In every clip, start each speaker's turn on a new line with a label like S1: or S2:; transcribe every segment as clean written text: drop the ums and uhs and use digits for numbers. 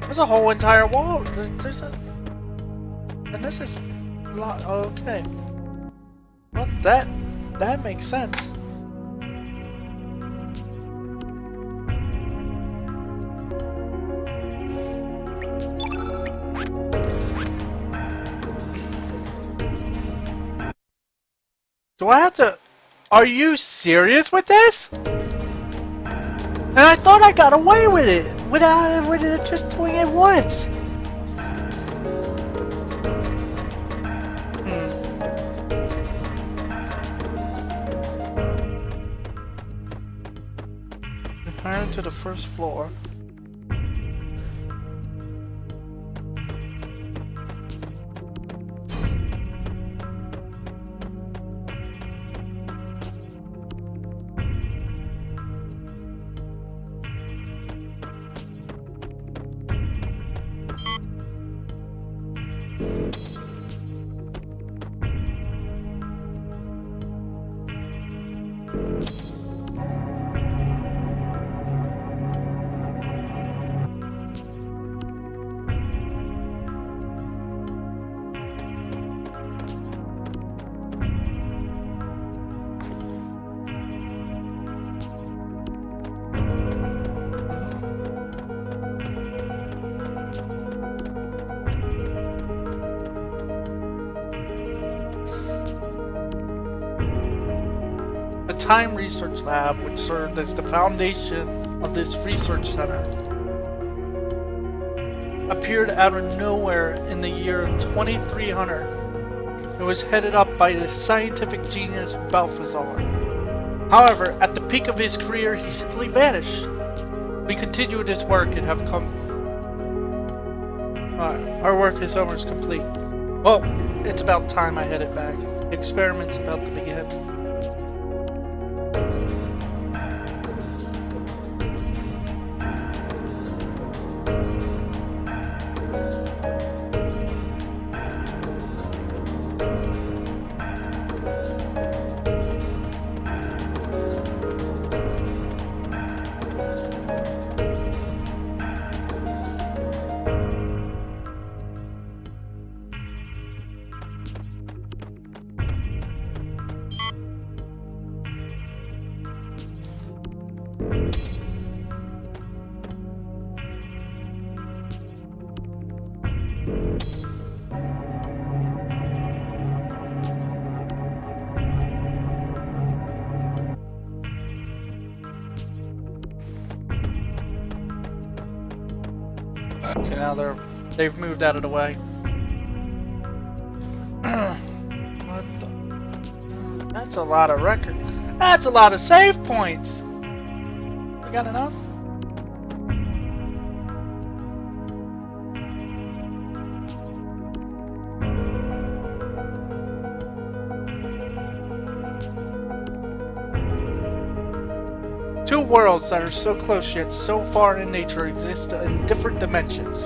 S1: There's a whole entire wall. There's a... And this is... lot. Okay. Well, that makes sense. Do I have to... Are you serious with this? And I thought I got away with it without just doing it once. Return to the first floor. Time Research Lab, which served as the foundation of this research center, appeared out of nowhere in the year 2300. It was headed up by the scientific genius Balthazar. However, at the peak of his career, he simply vanished. We continued his work and have come... our work is almost complete. Well, it's about time I headed back. The experiment's about to begin. Okay, now they've moved out of the way. What the? That's a lot of record. That's a lot of save points. You got enough? Two worlds that are so close yet so far in nature exist in different dimensions.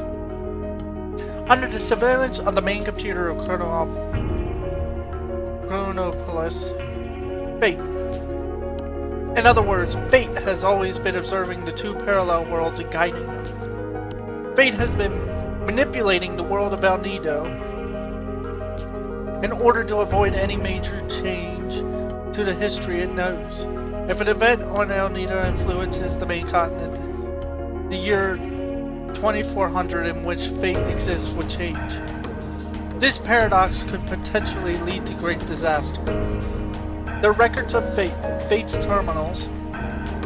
S1: Under the surveillance of the main computer of Chronopolis, Fate. In other words, Fate has always been observing the two parallel worlds and guiding them. Fate has been manipulating the world of Alnido in order to avoid any major change to the history it knows. If an event on Alnido influences the main continent, the year 2400 in which Fate exists would change. This paradox could potentially lead to great disaster. The records of Fate's terminals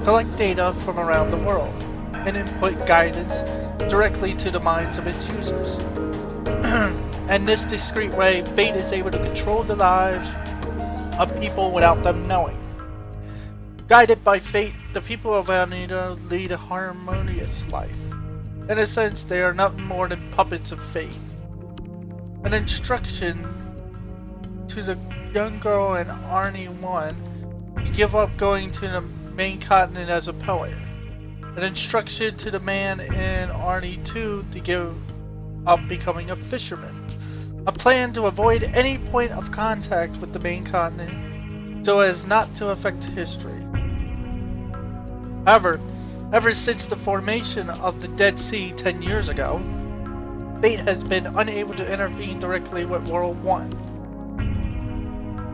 S1: collect data from around the world and input guidance directly to the minds of its users. In this discreet way, Fate is able to control the lives of people without them knowing. Guided by Fate, the people of Alnido lead a harmonious life. In a sense, they are nothing more than puppets of Fate. An instruction to the young girl in Arnie 1 to give up going to the main continent as a poet. An instruction to the man in Arnie 2 to give up becoming a fisherman. A plan to avoid any point of contact with the main continent so as not to affect history. However, Ever since the formation of the Dead Sea 10 years ago, Fate has been unable to intervene directly with World 1.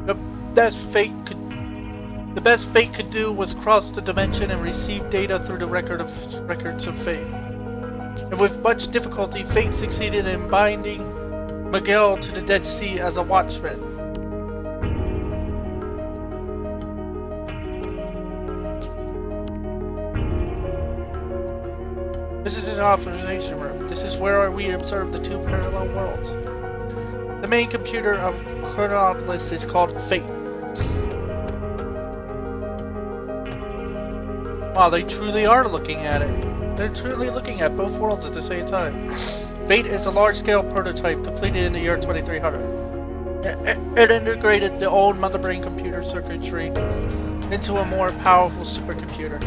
S1: The best Fate could do was cross the dimension and receive data through the records of Fate. And with much difficulty, Fate succeeded in binding Miguel to the Dead Sea as a watchman. This is an observation room. This is where we observe the two parallel worlds. The main computer of Chronopolis is called Fate. Wow, they truly are looking at it. They're truly looking at both worlds at the same time. Fate is a large-scale prototype completed in the year 2300. It integrated the old mother brain computer circuitry into a more powerful supercomputer.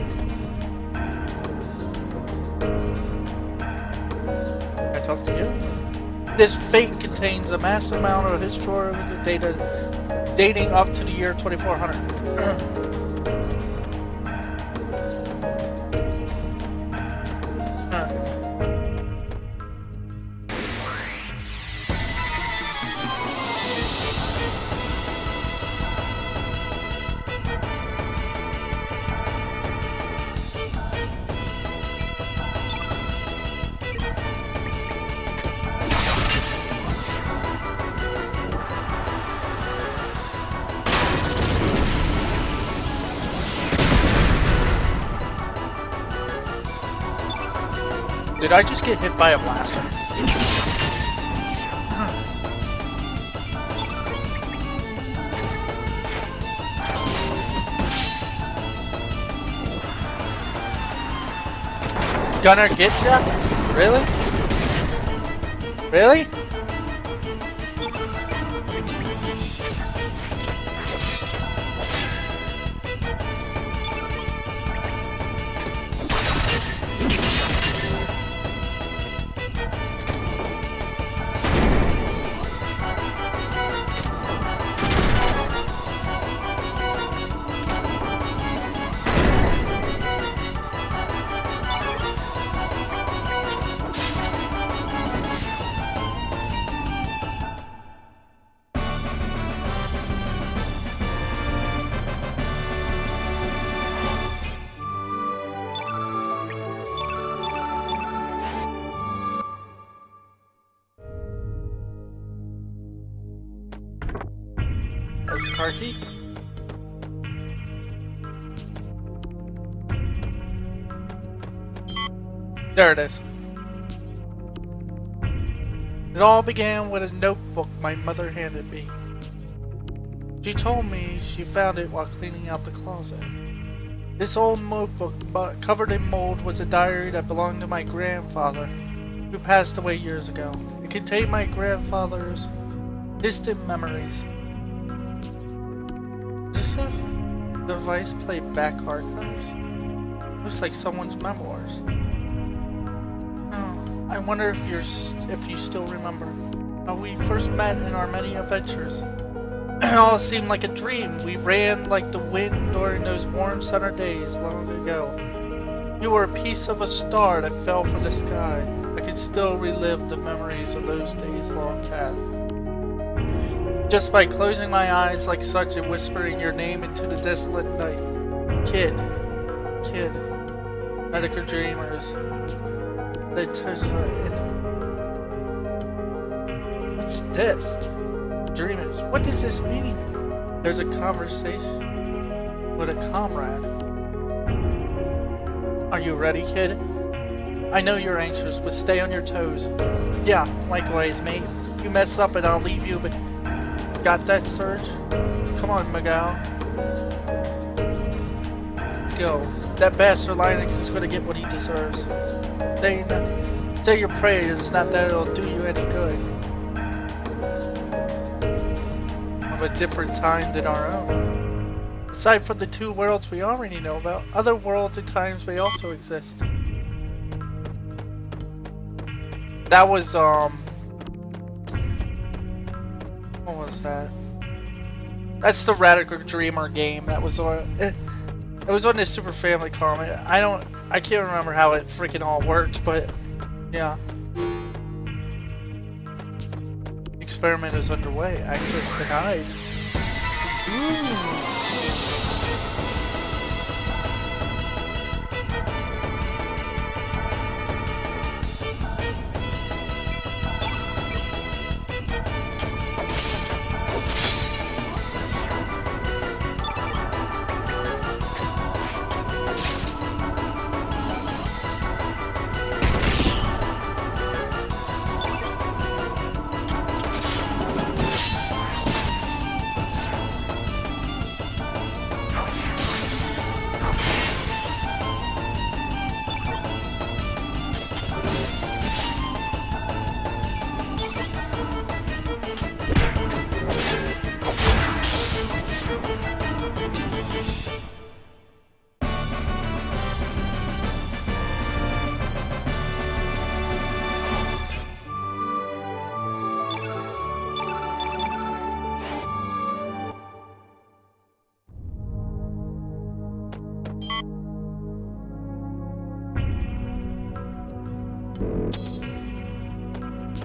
S1: Can I talk to you? This Fate contains a massive amount of historical data dating up to the year 2400. Did I just get hit by a blaster? Gunner get ya? Really? Really? Carty? There it is. It all began with a notebook my mother handed me. She told me she found it while cleaning out the closet. This old notebook, covered in mold, was a diary that belonged to my grandfather, who passed away years ago. It contained my grandfather's distant memories. Does this device play back archives? Looks like someone's memoirs. Oh, I wonder if you still remember how we first met in our many adventures. It all seemed like a dream. We ran like the wind during those warm summer days long ago. You were a piece of a star that fell from the sky. I can still relive the memories of those days long past. Just by closing my eyes like such and whispering your name into the desolate night. Kid. Medical dreamers. What's this? Dreamers. What does this mean? There's a conversation with a comrade. Are you ready, kid? I know you're anxious, but stay on your toes. Yeah, likewise, mate. You mess up and I'll leave you, but... Got that, Serge? Come on, Miguel. Let's go. That bastard Linux is gonna get what he deserves. Say your prayers, not that it'll do you any good. Of a different time than our own. Aside from the two worlds we already know about, other worlds and times may also exist. That was, what was that? That's the Radical Dreamer game. That was It was on this Super Family comic. I can't remember how it freaking all worked, but yeah. Experiment is underway. Access denied. Ooh.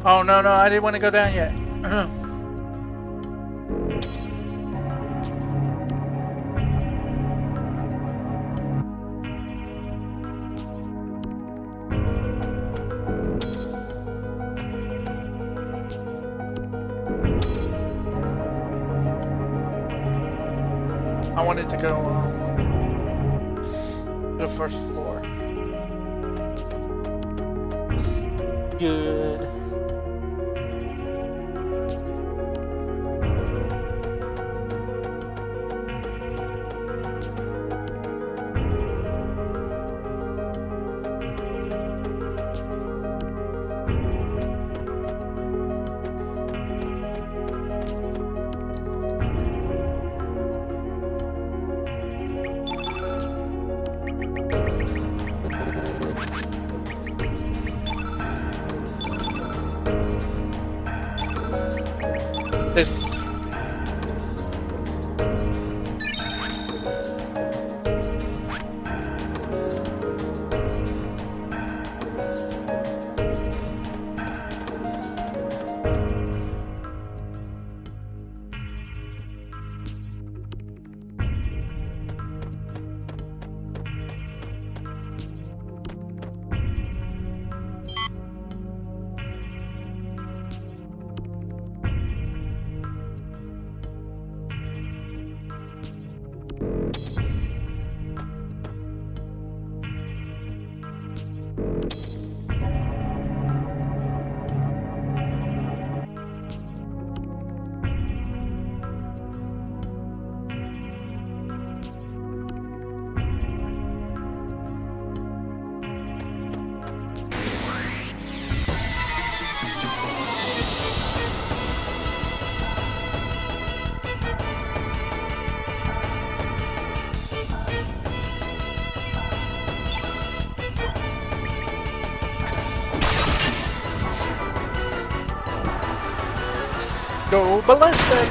S1: Oh no, I didn't want to go down yet. I wanted to go to the first floor. Good. This. Go ballistic!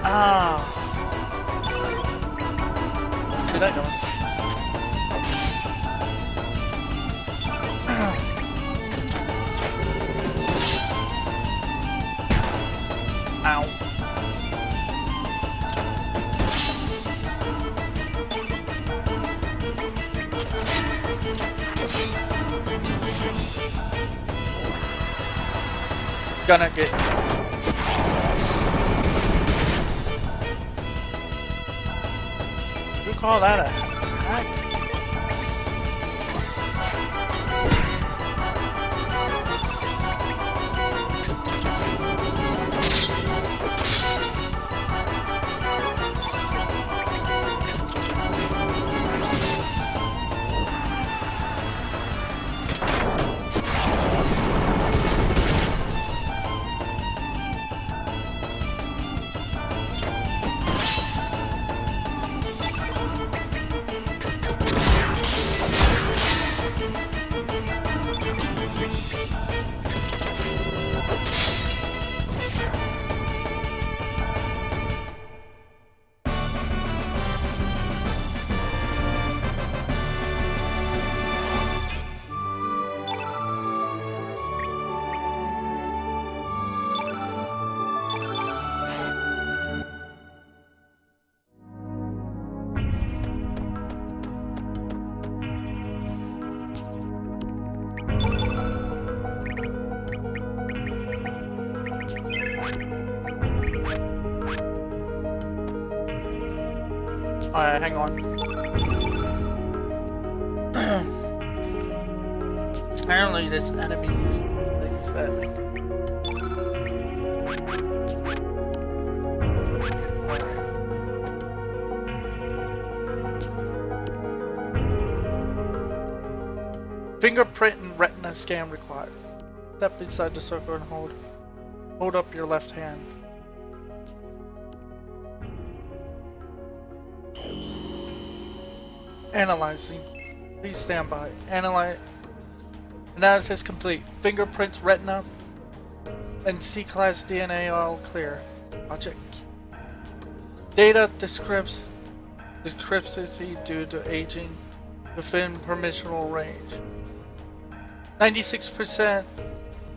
S1: Ah! See that going? Ow! Gonna get. You call that an attack? Alright, hang on. Apparently this enemy thinks that. Fingerprint and retina scan required. Step inside the circle and hold up your left hand. Analyzing. Please stand by. Analysis complete. Fingerprints, retina, and C-class DNA are all clear. Logic. Data discrepancy due to aging within permissional range. 96%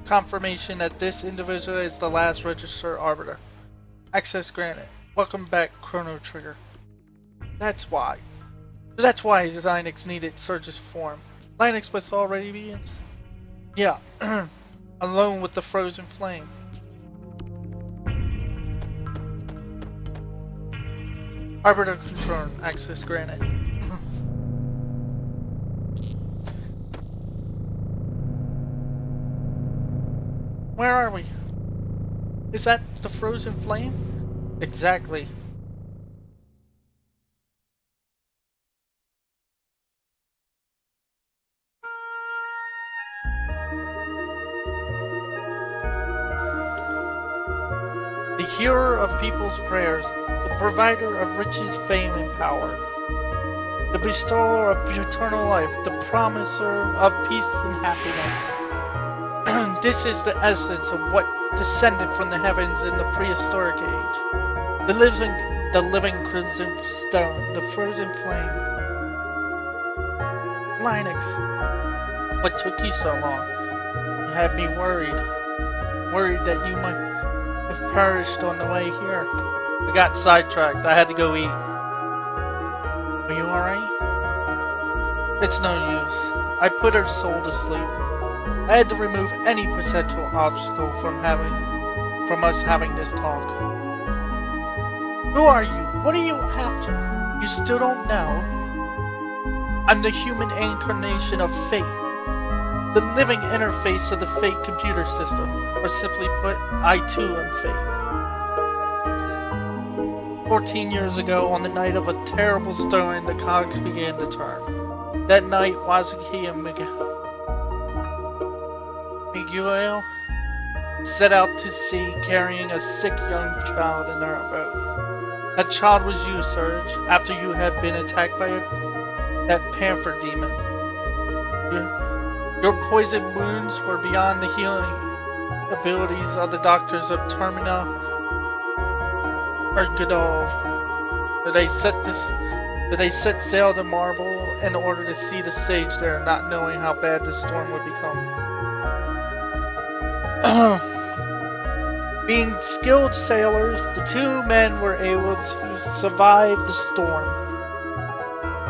S1: confirmation that this individual is the last registered arbiter. Access granted. Welcome back, Chrono Trigger. That's why. That's why Enix needed Serge's form. Enix was already being... Yeah, alone with the frozen flame. Arbiter confirmed. Access granted. Where are we? Is that the frozen flame? Exactly. The hearer of people's prayers, the provider of riches, fame, and power, the bestower of eternal life, the promiser of peace and happiness. This is the essence of what descended from the heavens in the prehistoric age. The living crimson stone, the frozen flame. Linux, what took you so long? You had me worried that you might have perished on the way here. I got sidetracked. I had to go eat. Are you alright? It's no use. I put her soul to sleep. I had to remove any potential obstacle from us having this talk. Who are you? What are you after? You still don't know? I'm the human incarnation of fate. The living interface of the fate computer system. Or simply put, I too am fate. 14 years ago, on the night of a terrible storm, the cogs began to turn. That night, Wazuki and Miguel set out to sea carrying a sick young child in their boat. That child was you, Serge, after you had been attacked by that panther demon. Your poison wounds were beyond the healing abilities of the doctors of Termina or Godov. They set sail to Marble in order to see the sage there, not knowing how bad the storm would become. Being skilled sailors, the two men were able to survive the storm.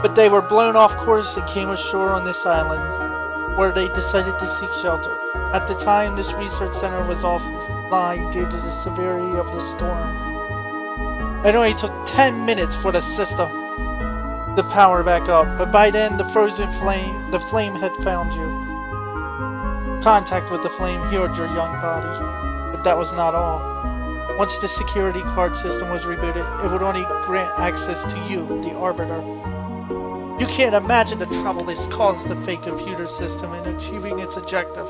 S1: But they were blown off course and came ashore on this island, where they decided to seek shelter. At the time, this research center was offline due to the severity of the storm. It only took 10 minutes for the system to power back up, but by then the flame had found you. Contact with the flame healed your young body, but that was not all. Once the security card system was rebooted, it would only grant access to you, the Arbiter. You can't imagine the trouble this caused the Fate computer system in achieving its objective.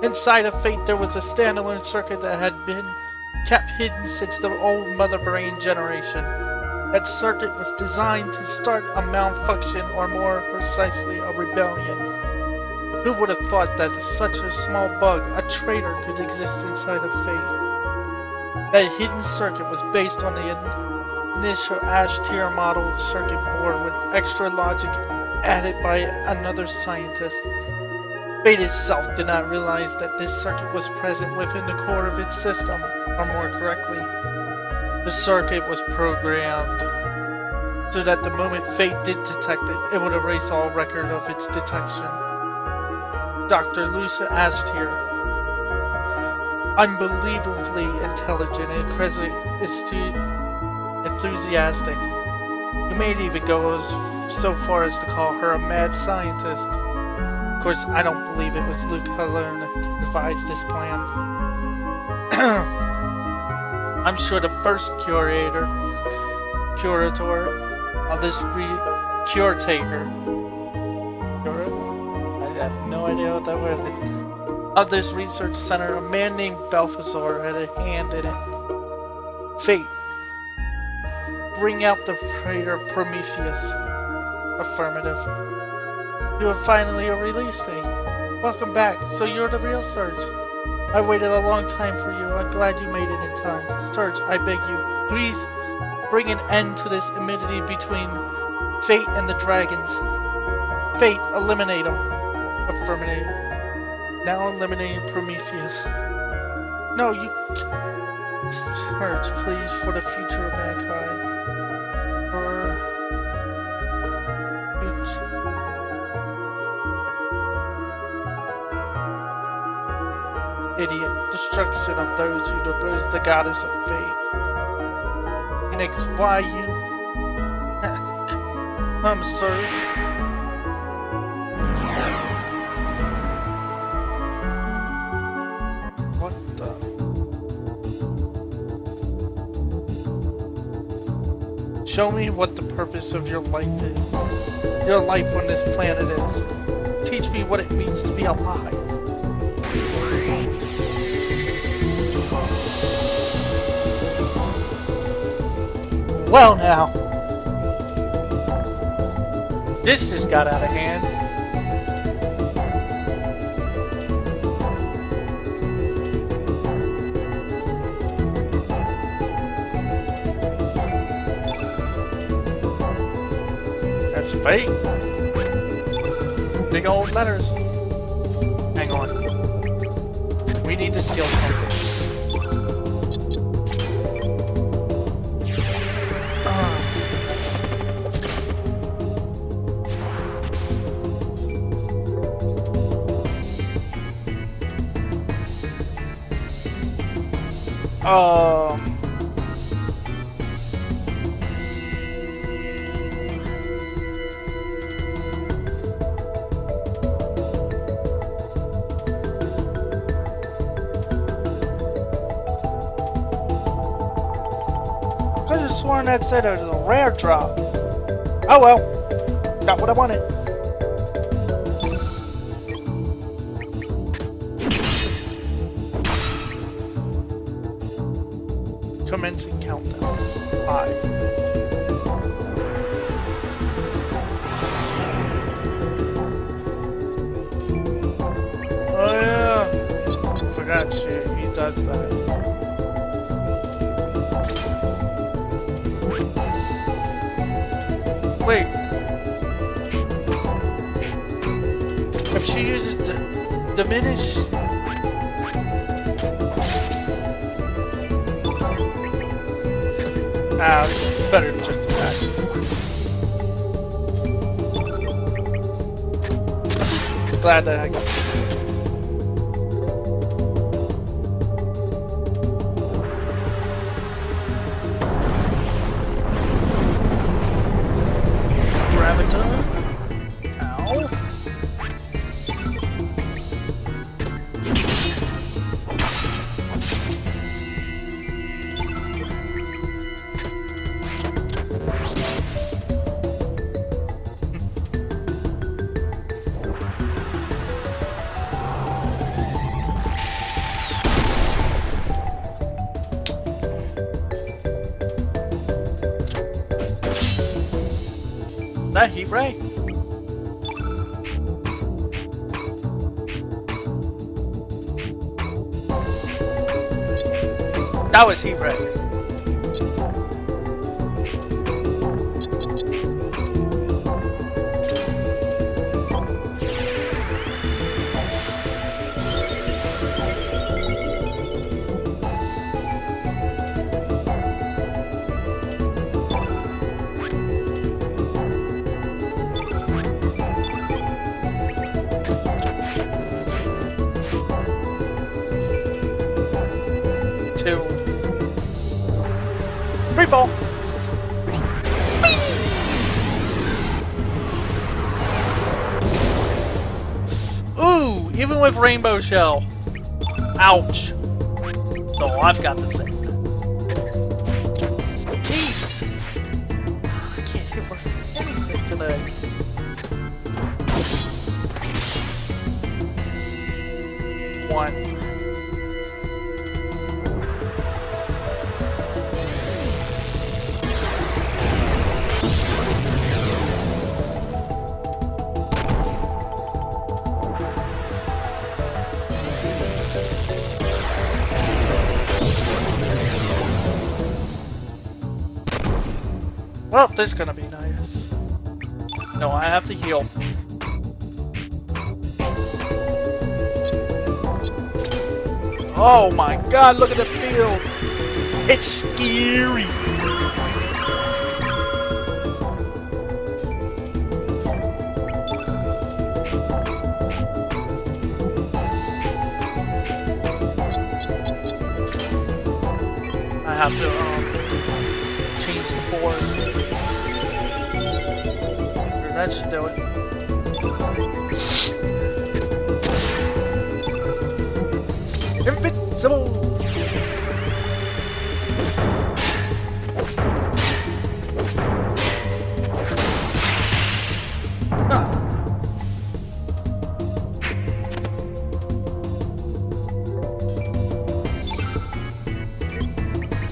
S1: Inside of Fate there was a standalone circuit that had been kept hidden since the old Mother Brain generation. That circuit was designed to start a malfunction, or more precisely, a rebellion. Who would have thought that such a small bug, a traitor, could exist inside of Fate? That hidden circuit was based on the initial Ash tier model circuit board with extra logic added by another scientist. Fate itself did not realize that this circuit was present within the core of its system, or more correctly, the circuit was programmed so that the moment Fate did detect it, it would erase all record of its detection. Dr. Lucia Ash tier, unbelievably intelligent and incredibly enthusiastic. You may even go so far as to call her a mad scientist. Of course, I don't believe it was Luke alone that devised this plan. I'm sure the first curator of this cure taker. I have no idea what that word is. Of this research center, a man named Balthazar had a hand in it. Fate. Bring out the traitor Prometheus. Affirmative. You have finally released me. Welcome back. So you're the real Serge. I waited a long time for you. I'm glad you made it in time. Serge, I beg you, please bring an end to this enmity between Fate and the dragons. Fate, eliminate them. Affirmative. Now eliminating Prometheus. No, you... Serge, please, for the future of mankind. For... future... Idiot. Destruction of those who oppose the goddess of fate. Enix, why you... I'm Serge. Show me what the purpose of your life is. Your life on this planet is. Teach me what it means to be alive. Well now. This just got out of hand. Fate. Big old letters. Hang on. We need to steal something. That said it was a rare drop. Oh well, got what I wanted. Commencing countdown. 5. Oh yeah, forgot shit. He does that. Wait. If she uses diminish. It's better than just a pass. I'm just glad that I got this. That heat ray? That was heat ray. Free fall. even with Rainbow Shell. Ouch. So I've got the same. Jesus. I can't hit with anything today. One. Well, this is gonna be nice. No, I have to heal. Oh my god, look at the field! It's scary! I have to, change the board. That should do it. Invincible! Ah.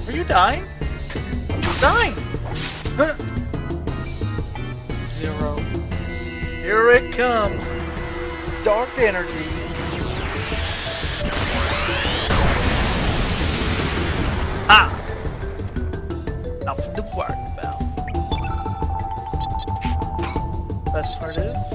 S1: Are you dying? You're dying! Huh. Zero. Here it comes. Dark energy. Ah! Nothing to worry about. Best part is...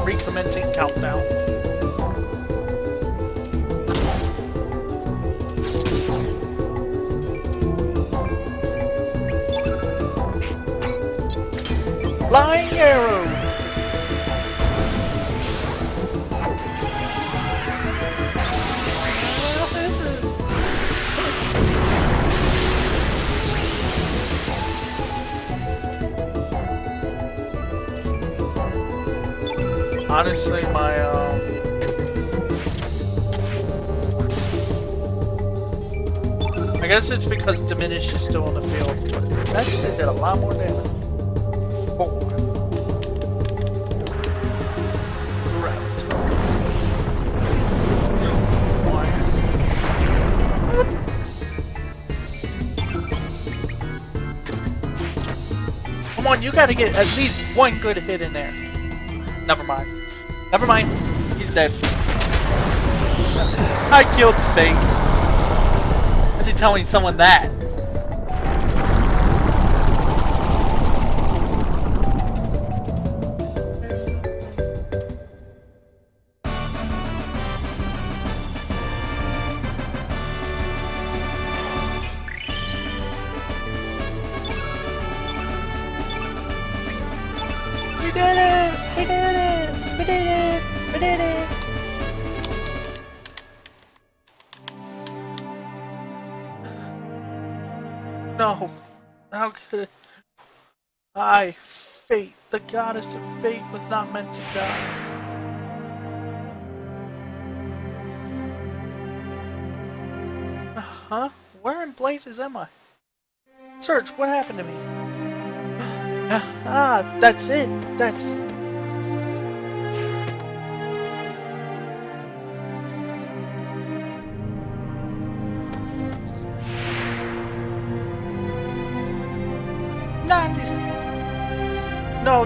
S1: recommencing countdown. Flying arrow! Honestly, my I guess it's because Diminish is still on the field, but that did a lot more damage. Come on, you gotta get at least one good hit in there. Never mind. Never mind. He's dead. I killed Fate. Imagine telling someone that. We did it! We did it! We did it! We did it! No! How could I, Fate, the goddess of fate, was not meant to die. Huh? Where in blazes am I? Serge, what happened to me? Ah, that's it. That's... No.